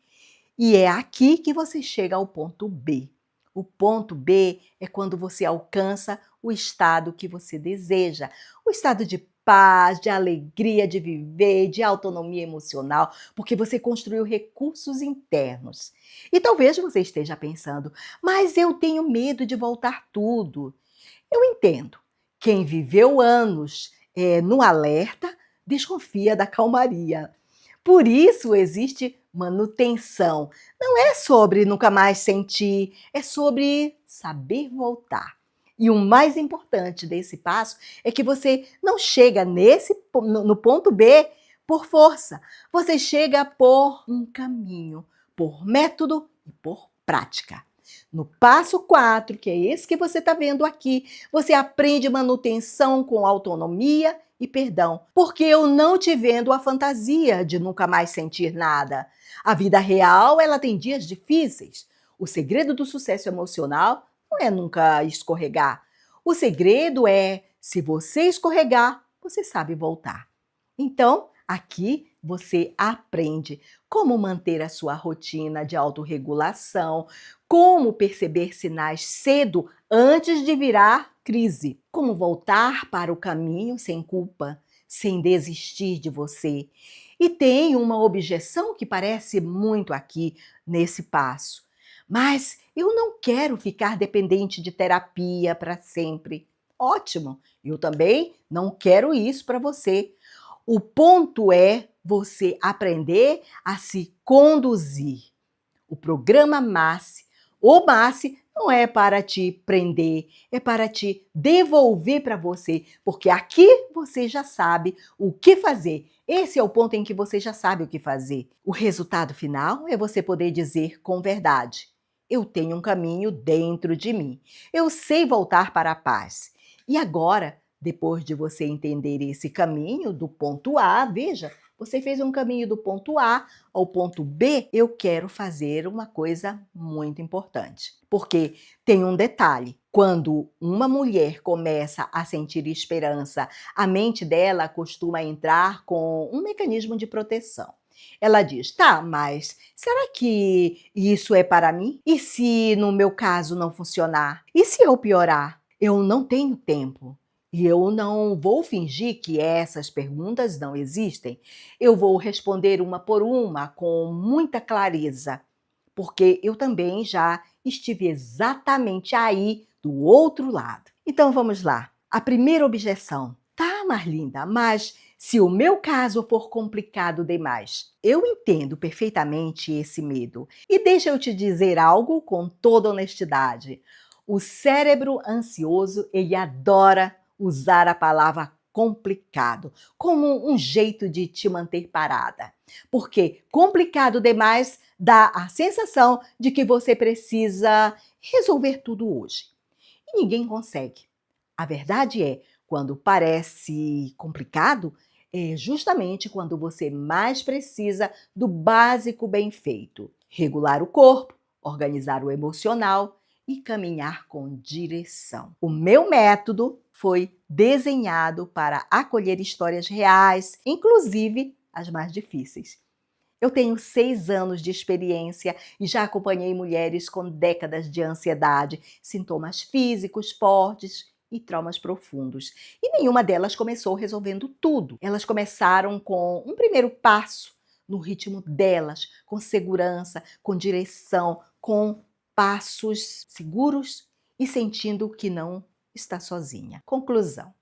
E é aqui que você chega ao ponto B. O ponto B é quando você alcança o estado que você deseja, o estado de paz, de alegria de viver, de autonomia emocional, porque você construiu recursos internos. E talvez você esteja pensando, mas eu tenho medo de voltar tudo. Eu entendo. Quem viveu anos no alerta desconfia da calmaria. Por isso existe manutenção. Não é sobre nunca mais sentir, é sobre saber voltar. E o mais importante desse passo é que você não chega no ponto B por força. Você chega por um caminho, por método e por prática. No passo 4, que é esse que você está vendo aqui, você aprende manutenção com autonomia e perdão, porque eu não te vendo a fantasia de nunca mais sentir nada. A vida real, ela tem dias difíceis. O segredo do sucesso emocional não é nunca escorregar. O segredo é, se você escorregar, você sabe voltar. Então, aqui você aprende como manter a sua rotina de autorregulação, como perceber sinais cedo antes de virar crise, como voltar para o caminho sem culpa, sem desistir de você. E tem uma objeção que parece muito aqui nesse passo. Mas eu não quero ficar dependente de terapia para sempre. Ótimo, eu também não quero isso para você. O ponto é você aprender a se conduzir. O programa MASSE, o MASSE, não é para te prender, é para te devolver para você, porque aqui você já sabe o que fazer. Esse é o ponto em que você já sabe o que fazer. O resultado final é você poder dizer com verdade: eu tenho um caminho dentro de mim. Eu sei voltar para a paz. E agora, depois de você entender esse caminho do ponto A, veja, você fez um caminho do ponto A ao ponto B, eu quero fazer uma coisa muito importante. Porque tem um detalhe: quando uma mulher começa a sentir esperança, a mente dela costuma entrar com um mecanismo de proteção. Ela diz: tá, mas será que isso é para mim? E se no meu caso não funcionar? E se eu piorar? Eu não tenho tempo. E eu não vou fingir que essas perguntas não existem. Eu vou responder uma por uma com muita clareza, porque eu também já estive exatamente aí do outro lado. Então vamos lá. A primeira objeção. Tá, Marlinda, mas se o meu caso for complicado demais, eu entendo perfeitamente esse medo. E deixa eu te dizer algo com toda honestidade. O cérebro ansioso, ele adora usar a palavra complicado como um jeito de te manter parada. Porque complicado demais dá a sensação de que você precisa resolver tudo hoje. E ninguém consegue. A verdade é, quando parece complicado, é justamente quando você mais precisa do básico bem feito: regular o corpo, organizar o emocional e caminhar com direção. O meu método foi desenhado para acolher histórias reais, inclusive as mais difíceis. Eu tenho 6 anos de experiência e já acompanhei mulheres com décadas de ansiedade, sintomas físicos fortes e traumas profundos. E nenhuma delas começou resolvendo tudo. Elas começaram com um primeiro passo, no ritmo delas, com segurança, com direção, com passos seguros e sentindo que não está sozinha. Conclusão: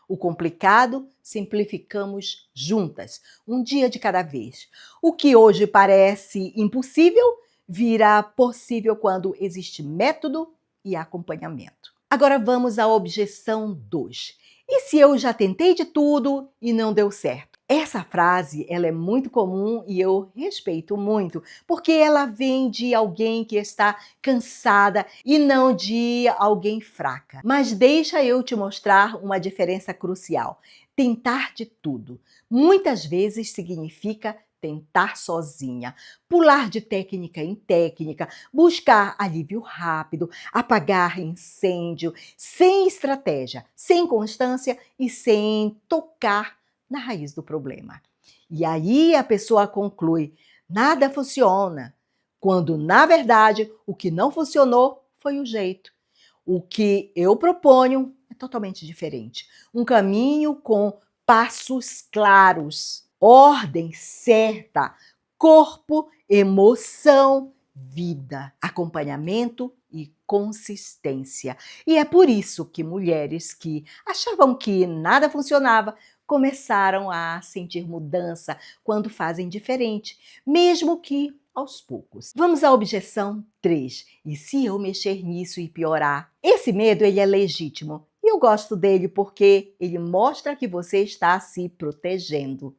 o complicado simplificamos juntas, um dia de cada vez. O que hoje parece impossível vira possível quando existe método e acompanhamento. Agora vamos à objeção 2. E se eu já tentei de tudo e não deu certo? Essa frase, ela é muito comum e eu respeito muito, porque ela vem de alguém que está cansada e não de alguém fraca. Mas deixa eu te mostrar uma diferença crucial. Tentar de tudo muitas vezes significa tentar sozinha, pular de técnica em técnica, buscar alívio rápido, apagar incêndio, sem estratégia, sem constância e sem tocar na raiz do problema. E aí a pessoa conclui: nada funciona, quando na verdade o que não funcionou foi o jeito. O que eu proponho é totalmente diferente. Um caminho com passos claros, ordem certa, corpo, emoção, vida, acompanhamento e consistência. E é por isso que mulheres que achavam que nada funcionava começaram a sentir mudança quando fazem diferente, mesmo que aos poucos. Vamos à objeção 3. E se eu mexer nisso e piorar? Esse medo ele é legítimo e eu gosto dele porque ele mostra que você está se protegendo.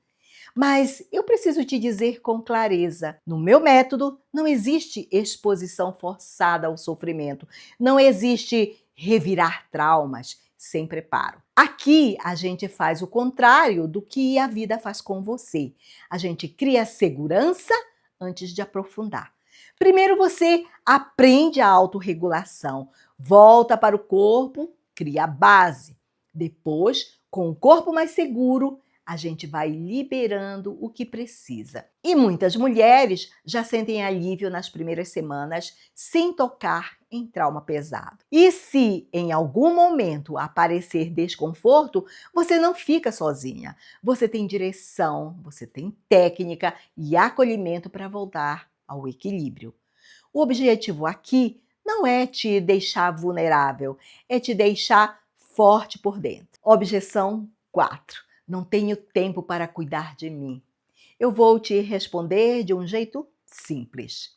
Mas eu preciso te dizer com clareza: no meu método não existe exposição forçada ao sofrimento, não existe revirar traumas sem preparo. Aqui a gente faz o contrário do que a vida faz com você. A gente cria segurança antes de aprofundar. Primeiro você aprende a autorregulação, volta para o corpo, cria a base. Depois, com o corpo mais seguro, a gente vai liberando o que precisa. E muitas mulheres já sentem alívio nas primeiras semanas sem tocar em trauma pesado. E se em algum momento aparecer desconforto, você não fica sozinha. Você tem direção, você tem técnica e acolhimento para voltar ao equilíbrio. O objetivo aqui não é te deixar vulnerável, é te deixar forte por dentro. Objeção 4. Não tenho tempo para cuidar de mim. Eu vou te responder de um jeito simples.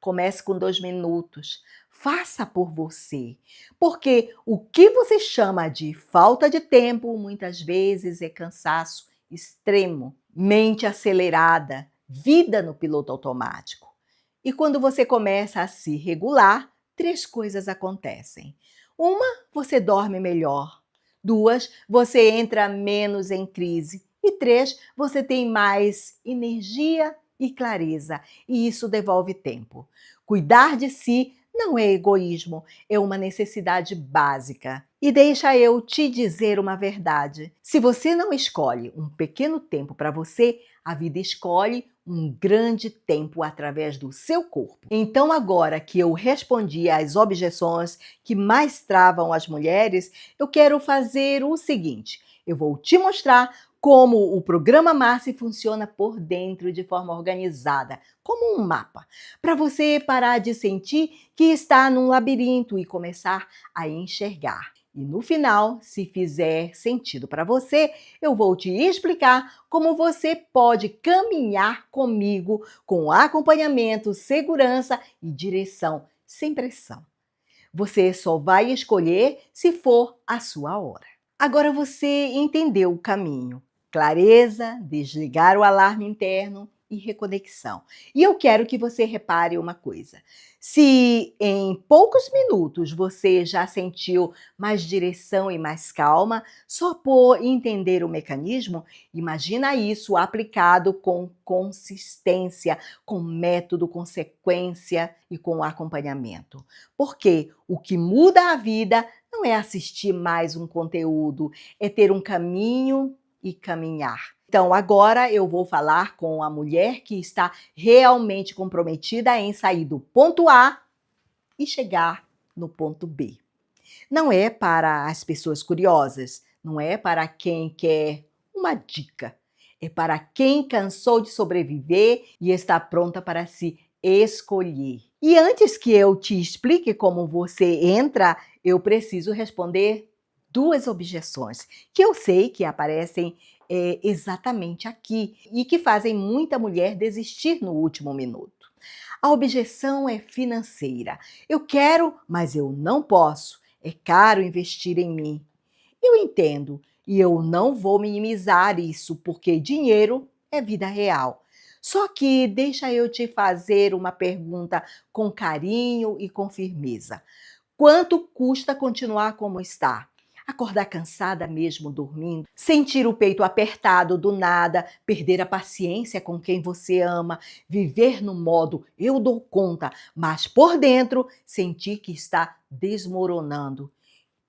Comece com 2 minutos. Faça por você. Porque o que você chama de falta de tempo, muitas vezes é cansaço extremo, mente acelerada, vida no piloto automático. E quando você começa a se regular, 3 coisas acontecem. Uma, você dorme melhor. 2, você entra menos em crise. E 3, você tem mais energia e clareza. E isso devolve tempo. Cuidar de si não é egoísmo, é uma necessidade básica. E deixa eu te dizer uma verdade. Se você não escolhe um pequeno tempo para você, a vida escolhe um grande tempo através do seu corpo. Então, agora que eu respondi às objeções que mais travam as mulheres, eu quero fazer o seguinte: eu vou te mostrar como o programa Marcy funciona por dentro de forma organizada, como um mapa, para você parar de sentir que está num labirinto e começar a enxergar. E no final, se fizer sentido para você, eu vou te explicar como você pode caminhar comigo com acompanhamento, segurança e direção, sem pressão. Você só vai escolher se for a sua hora. Agora você entendeu o caminho. Clareza, desligar o alarme interno e reconexão. E eu quero que você repare uma coisa. Se em poucos minutos você já sentiu mais direção e mais calma, só por entender o mecanismo, imagina isso aplicado com consistência, com método, com sequência e com acompanhamento. Porque o que muda a vida não é assistir mais um conteúdo, é ter um caminho e caminhar. Então, agora eu vou falar com a mulher que está realmente comprometida em sair do ponto A e chegar no ponto B. Não é para as pessoas curiosas, não é para quem quer uma dica. É para quem cansou de sobreviver e está pronta para se escolher. E antes que eu te explique como você entra, eu preciso responder 2 objeções que eu sei que aparecem exatamente aqui e que fazem muita mulher desistir no último minuto. A objeção é financeira. Eu quero, mas eu não posso. É caro investir em mim. Eu entendo e eu não vou minimizar isso porque dinheiro é vida real. Só que deixa eu te fazer uma pergunta com carinho e com firmeza. Quanto custa continuar como está? Acordar cansada mesmo dormindo, sentir o peito apertado do nada, perder a paciência com quem você ama, viver no modo eu dou conta, mas por dentro sentir que está desmoronando.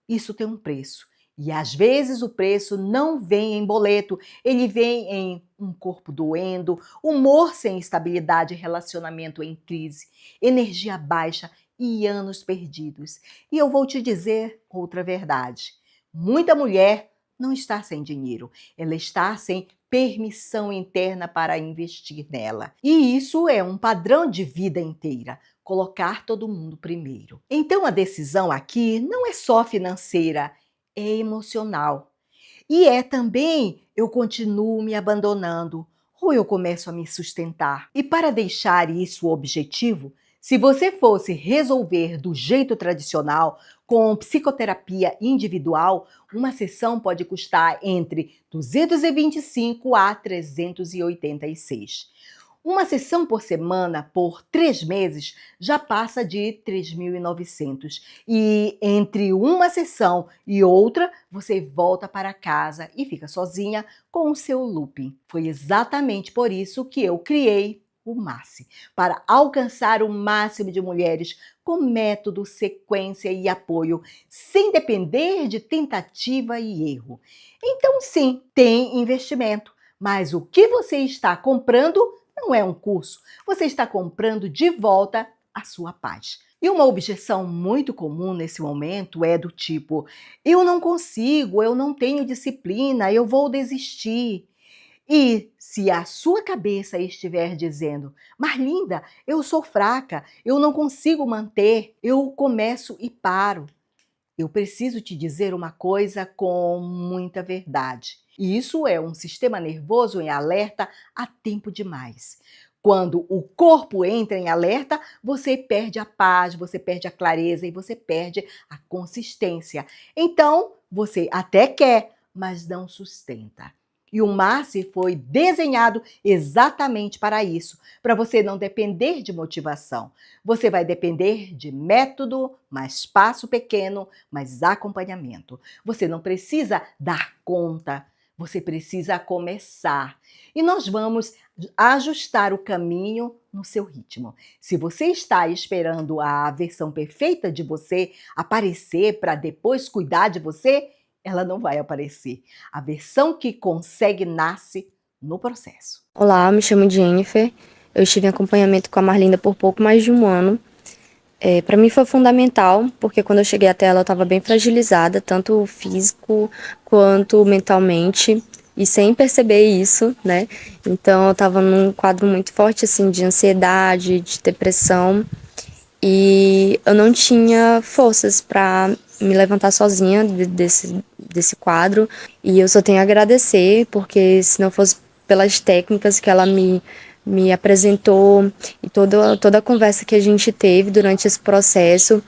Isso tem um preço. E às vezes o preço não vem em boleto, ele vem em um corpo doendo, humor sem estabilidade, relacionamento em crise, energia baixa e anos perdidos. E eu vou te dizer outra verdade. Muita mulher não está sem dinheiro, ela está sem permissão interna para investir nela. E isso é um padrão de vida inteira, colocar todo mundo primeiro. Então a decisão aqui não é só financeira, é emocional. E é também eu continuo me abandonando ou eu começo a me sustentar. E para deixar isso o objetivo, se você fosse resolver do jeito tradicional, com psicoterapia individual, uma sessão pode custar entre 225 a 386. Uma sessão por semana por 3 meses já passa de 3.900. E entre uma sessão e outra, você volta para casa e fica sozinha com o seu looping. Foi exatamente por isso que eu criei o MASSE, para alcançar o máximo de mulheres com método, sequência e apoio, sem depender de tentativa e erro. Então, sim, tem investimento, mas o que você está comprando não é um curso, você está comprando de volta a sua paz. E uma objeção muito comum nesse momento é do tipo: eu não consigo, eu não tenho disciplina, eu vou desistir. E se a sua cabeça estiver dizendo: Marlinda, eu sou fraca, eu não consigo manter, eu começo e paro. Eu preciso te dizer uma coisa com muita verdade. Isso é um sistema nervoso em alerta há tempo demais. Quando o corpo entra em alerta, você perde a paz, você perde a clareza e você perde a consistência. Então, você até quer, mas não sustenta. E o MASSE foi desenhado exatamente para isso, para você não depender de motivação. Você vai depender de método, mais passo pequeno, mais acompanhamento. Você não precisa dar conta, você precisa começar. E nós vamos ajustar o caminho no seu ritmo. Se você está esperando a versão perfeita de você aparecer para depois cuidar de você, ela não vai aparecer. A versão que consegue nasce no processo. Olá, me chamo Jennifer. Eu estive em acompanhamento com a Marlinda por pouco mais de um ano. Para mim foi fundamental, porque quando eu cheguei até ela eu estava bem fragilizada, tanto físico quanto mentalmente, e sem perceber isso, né? Então eu estava num quadro muito forte, assim, de ansiedade, de depressão, e eu não tinha forças para me levantar sozinha desse quadro, e eu só tenho a agradecer, porque se não fosse pelas técnicas que ela me apresentou e toda a conversa que a gente teve durante esse processo,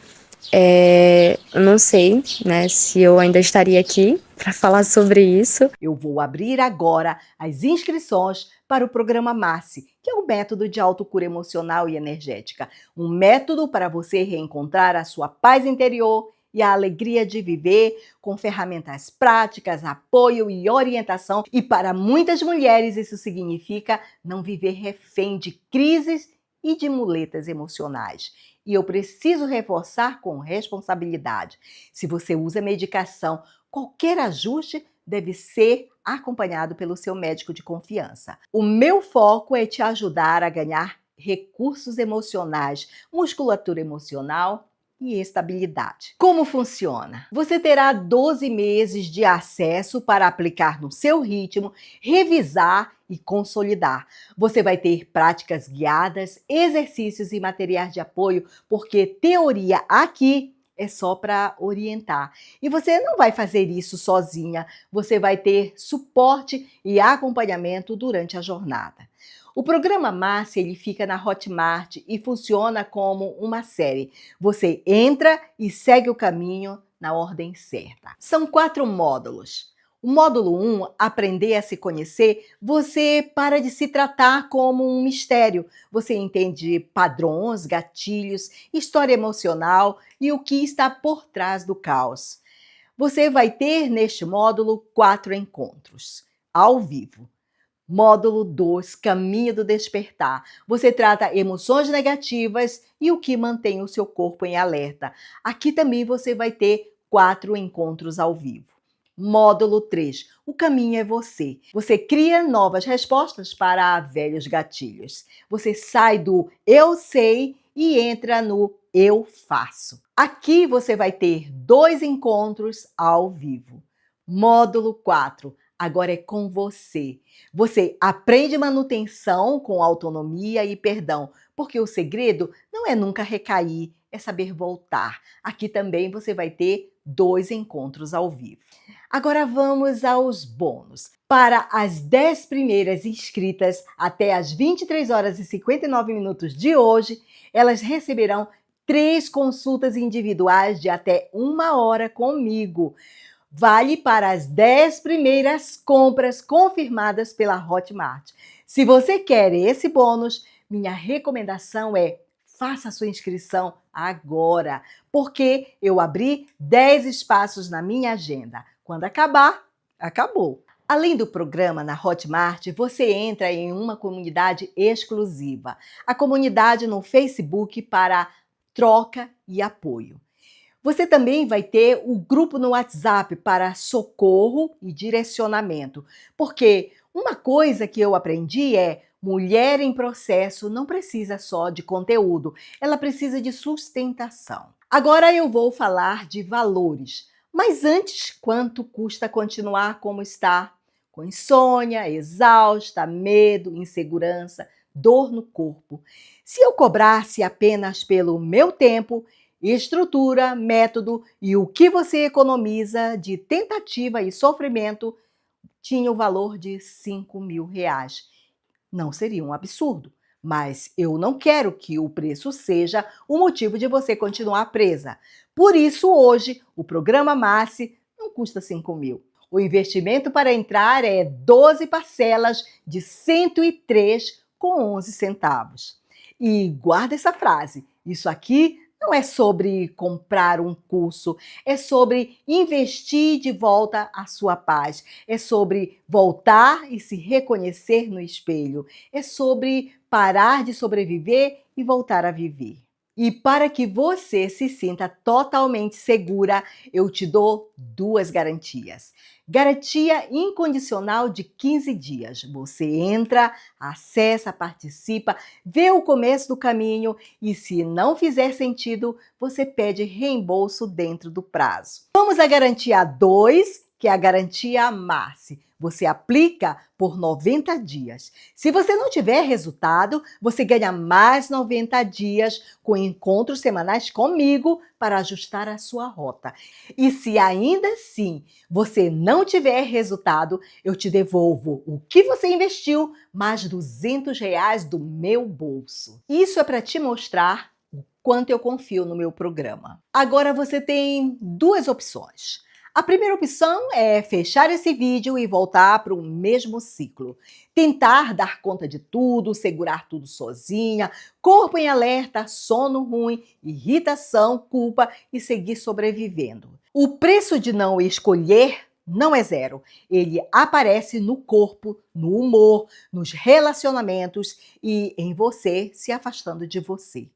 eu não sei, né, se eu ainda estaria aqui para falar sobre isso. Eu vou abrir agora as inscrições para o programa MASSE, que é um método de autocura emocional e energética. Um método para você reencontrar a sua paz interior e a alegria de viver, com ferramentas práticas, apoio e orientação. E para muitas mulheres isso significa não viver refém de crises e de muletas emocionais. E eu preciso reforçar com responsabilidade. Se você usa medicação, qualquer ajuste deve ser acompanhado pelo seu médico de confiança. O meu foco é te ajudar a ganhar recursos emocionais, musculatura emocional e estabilidade. Como funciona? Você terá 12 meses de acesso para aplicar no seu ritmo, revisar e consolidar. Você vai ter práticas guiadas, exercícios e materiais de apoio, porque teoria aqui é só para orientar. E você não vai fazer isso sozinha, você vai ter suporte e acompanhamento durante a jornada. O programa MASSE ele fica na Hotmart e funciona como uma série. Você entra e segue o caminho na ordem certa. São 4 módulos. O módulo 1, aprender a se conhecer, você para de se tratar como um mistério. Você entende padrões, gatilhos, história emocional e o que está por trás do caos. Você vai ter neste módulo 4 encontros, ao vivo. Módulo 2, Caminho do Despertar. Você trata emoções negativas e o que mantém o seu corpo em alerta. Aqui também você vai ter 4 encontros ao vivo. Módulo 3, O Caminho é Você. Você cria novas respostas para velhos gatilhos. Você sai do eu sei e entra no eu faço. Aqui você vai ter 2 encontros ao vivo. Módulo 4, Agora é com você. Você aprende manutenção com autonomia e perdão, porque o segredo não é nunca recair, é saber voltar. Aqui também você vai ter 2 encontros ao vivo. Agora vamos aos bônus. Para as 10 primeiras inscritas até as 23 horas e 59 minutos de hoje, elas receberão 3 consultas individuais de até 1 hora comigo. Vale para as 10 primeiras compras confirmadas pela Hotmart. Se você quer esse bônus, minha recomendação é: faça a sua inscrição agora, porque eu abri 10 espaços na minha agenda. Quando acabar, acabou. Além do programa na Hotmart, você entra em uma comunidade exclusiva, a comunidade no Facebook para troca e apoio. Você também vai ter o grupo no WhatsApp para socorro e direcionamento, porque uma coisa que eu aprendi é: mulher em processo não precisa só de conteúdo, ela precisa de sustentação. Agora eu vou falar de valores, mas antes, quanto custa continuar como está? Com insônia, exausta, medo, insegurança, dor no corpo. Se eu cobrasse apenas pelo meu tempo, estrutura, método e o que você economiza de tentativa e sofrimento, tinha o valor de R$ 5.000. Não seria um absurdo, mas eu não quero que o preço seja o motivo de você continuar presa. Por isso, hoje, o programa Massi não custa 5.000. O investimento para entrar é 12 parcelas de 103,11 centavos. E guarda essa frase: isso aqui não é sobre comprar um curso, é sobre investir de volta a sua paz, é sobre voltar e se reconhecer no espelho, é sobre parar de sobreviver e voltar a viver. E para que você se sinta totalmente segura, eu te dou 2 garantias. Garantia incondicional de 15 dias. Você entra, acessa, participa, vê o começo do caminho e, se não fizer sentido, você pede reembolso dentro do prazo. Vamos à garantia 2, que é a garantia Massi. Você aplica por 90 dias. Se você não tiver resultado, você ganha mais 90 dias com encontros semanais comigo para ajustar a sua rota. E se ainda assim você não tiver resultado, eu te devolvo o que você investiu, mais R$ 200 do meu bolso. Isso é para te mostrar o quanto eu confio no meu programa. Agora você tem 2 opções. A primeira opção é fechar esse vídeo e voltar para o mesmo ciclo. Tentar dar conta de tudo, segurar tudo sozinha, corpo em alerta, sono ruim, irritação, culpa e seguir sobrevivendo. O preço de não escolher não é zero. Ele aparece no corpo, no humor, nos relacionamentos e em você se afastando de você.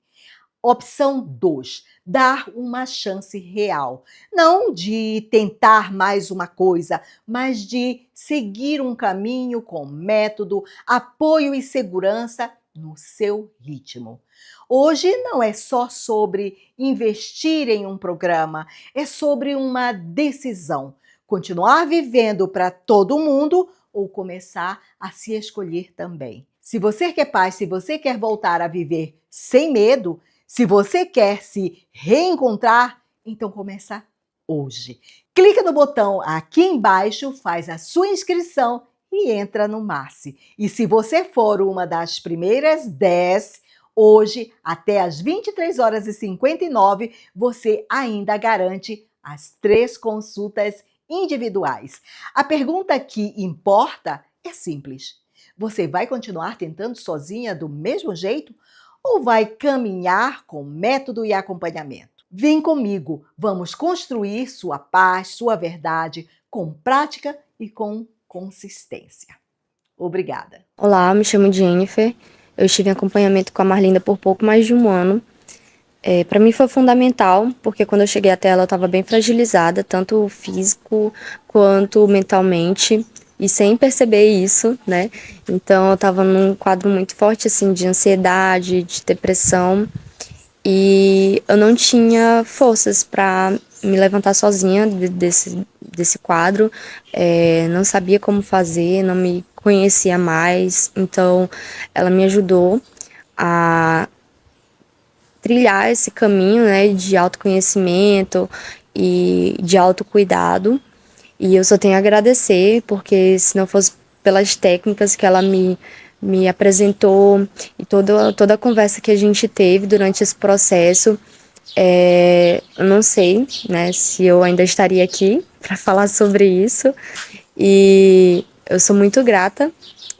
Opção 2, dar uma chance real. Não de tentar mais uma coisa, mas de seguir um caminho com método, apoio e segurança no seu ritmo. Hoje não é só sobre investir em um programa, é sobre uma decisão. Continuar vivendo para todo mundo ou começar a se escolher também. Se você quer paz, se você quer voltar a viver sem medo, se você quer se reencontrar, então começa hoje. Clica no botão aqui embaixo, faz a sua inscrição e entra no Massi. E se você for uma das primeiras 10, hoje, até as 23 horas e 59, você ainda garante as 3 consultas individuais. A pergunta que importa é simples: você vai continuar tentando sozinha do mesmo jeito? Ou vai caminhar com método e acompanhamento? Vem comigo, vamos construir sua paz, sua verdade, com prática e com consistência. Obrigada. Olá, me chamo Jennifer. Eu estive em acompanhamento com a Marlinda por pouco mais de 1 ano. Para mim foi fundamental, porque quando eu cheguei até ela eu estava bem fragilizada, tanto físico quanto mentalmente, e sem perceber isso, né? Então eu estava num quadro muito forte, assim, de ansiedade, de depressão, e eu não tinha forças para me levantar sozinha desse quadro, não sabia como fazer, não me conhecia mais, então ela me ajudou a trilhar esse caminho, né, de autoconhecimento e de autocuidado. E eu só tenho a agradecer, porque se não fosse pelas técnicas que ela me apresentou e toda a conversa que a gente teve durante esse processo, eu não sei, né, se eu ainda estaria aqui para falar sobre isso. E eu sou muito grata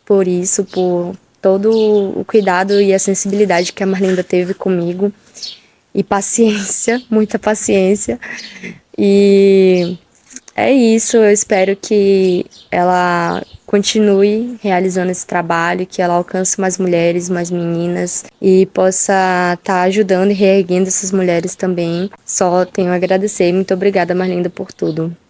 por isso, por todo o cuidado e a sensibilidade que a Marlinda teve comigo. E paciência, muita paciência. E é isso, eu espero que ela continue realizando esse trabalho, que ela alcance mais mulheres, mais meninas e possa estar ajudando e reerguendo essas mulheres também. Só tenho a agradecer. Muito obrigada, Marlinda, por tudo.